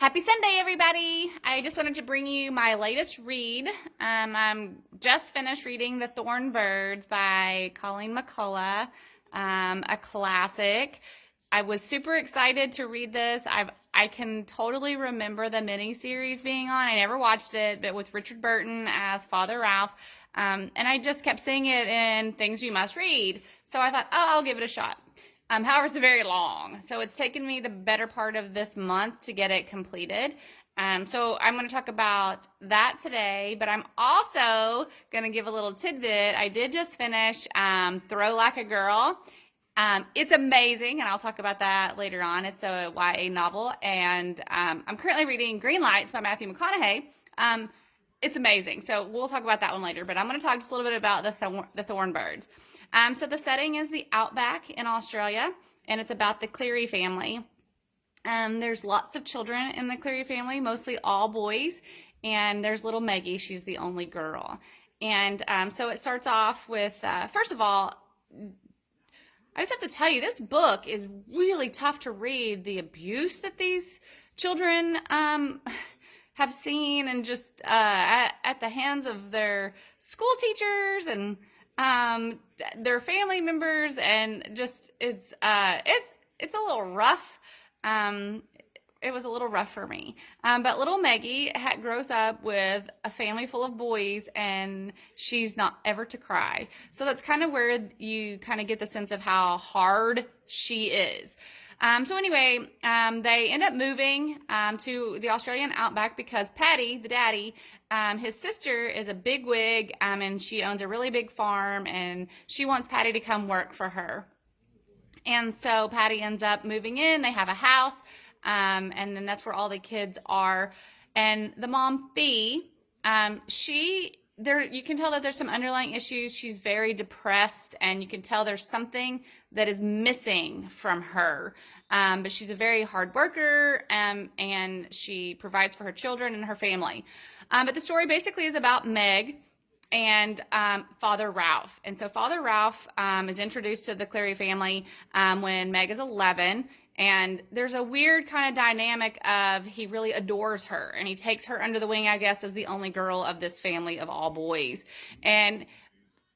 Happy Sunday, everybody. I just wanted to bring you my latest read. I'm just finished reading The Thorn Birds by Colleen McCullough, a classic. I was super excited to read this. I can totally remember the miniseries being on. I never watched it, but with Richard Burton as Father Ralph. And I just kept seeing it in Things You Must Read. So I thought, oh, I'll give it a shot. However, it's very long, so it's taken me the better part of this month to get it completed. So I'm going to talk about that today, but I'm also going to give a little tidbit. I did just finish Throw Like a Girl. It's amazing, and I'll talk about that later on. It's a YA novel, and I'm currently reading Green Lights by Matthew McConaughey. It's amazing, so we'll talk about that one later, but I'm going to talk just a little bit about the Thorn Birds. So the setting is the outback in Australia, and it's about the Cleary family. There's lots of children in the Cleary family, mostly all boys, and there's little Maggie. She's the only girl. And so it starts off with, first of all, I just have to tell you, this book is really tough to read. The abuse that these children have seen, and just at the hands of their school teachers and their family members, and just it's a little rough. It was a little rough for me. But little Maggie grows up with a family full of boys, and she's not ever to cry. So that's kind of where you kind of get the sense of how hard she is. So anyway, they end up moving to the Australian outback because Patty, the daddy, his sister is a bigwig, and she owns a really big farm, and she wants Patty to come work for her. And so Patty ends up moving in. They have a house, and then that's where all the kids are. And the mom, Fee, you can tell that there's some underlying issues. She's very depressed, and you can tell there's something that is missing from her. But she's a very hard worker, and she provides for her children and her family. But the story basically is about Meg and Father Ralph. And so Father Ralph is introduced to the Cleary family when Meg is 11. And there's a weird kind of dynamic of he really adores her, and he takes her under the wing, I guess, as the only girl of this family of all boys. And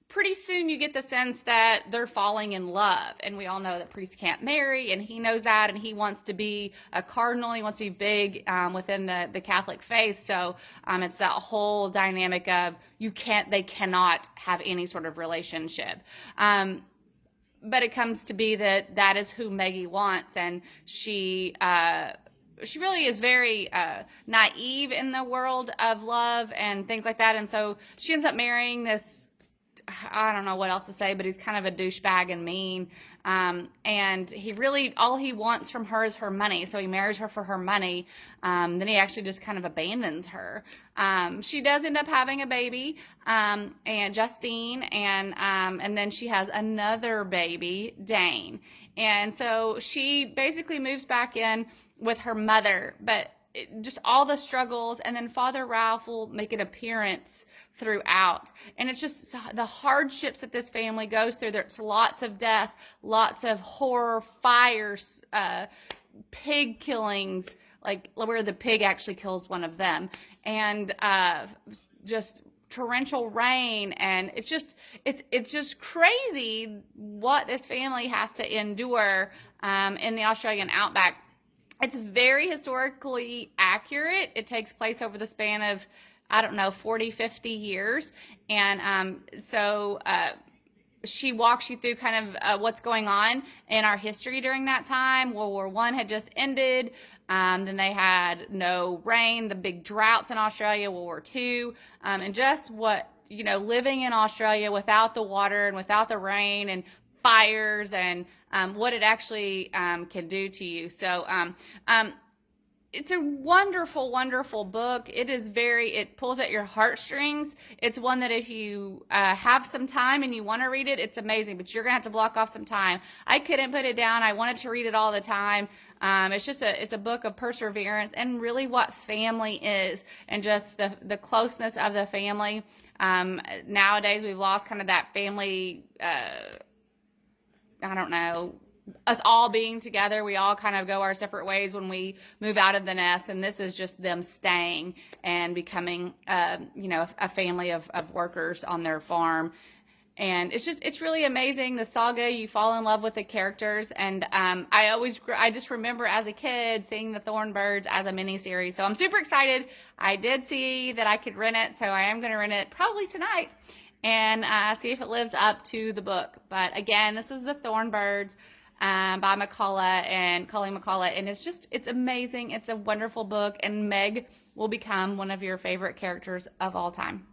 pretty soon you get the sense that they're falling in love. And we all know that priests can't marry, and he knows that, and he wants to be a cardinal. He wants to be big within the Catholic faith. So it's that whole dynamic of they cannot have any sort of relationship. But it comes to be that is who Maggie wants, and she really is very naive in the world of love and things like that. And so she ends up marrying this, I don't know what else to say, but he's kind of a douchebag and mean. And he really, all he wants from her is her money. So he marries her for her money. Then he actually just kind of abandons her. She does end up having a baby, and Justine, and then she has another baby, Dane. And so she basically moves back in with her mother, but just all the struggles, and then Father Ralph will make an appearance throughout. And it's just the hardships that this family goes through. There's lots of death, lots of horror, fires, pig killings, like where the pig actually kills one of them, and just torrential rain. And it's just crazy what this family has to endure in the Australian outback. It's very historically accurate. It takes place over the span of, 40, 50 years. And so she walks you through kind of what's going on in our history during that time. World War I had just ended. Then they had no rain, the big droughts in Australia, World War II, and just what, living in Australia without the water and without the rain and fires, and what it actually can do to you. So it's a wonderful, wonderful book. It pulls at your heartstrings. It's one that if you have some time and you want to read it, it's amazing, but you're going to have to block off some time. I couldn't put it down. I wanted to read it all the time. It's a book of perseverance and really what family is, and just the closeness of the family. Nowadays we've lost kind of that family, us all being together. We all kind of go our separate ways when we move out of the nest, and this is just them staying and becoming, a family of workers on their farm. And it's really amazing, the saga. You fall in love with the characters. And I just remember as a kid seeing the Thorn Birds as a miniseries. So I'm super excited. I did see that I could rent it, so I am going to rent it probably tonight and see if it lives up to the book. But again, this is the Thorn Birds by McCullough and Colleen McCullough. And it's amazing. It's a wonderful book. And Meg will become one of your favorite characters of all time.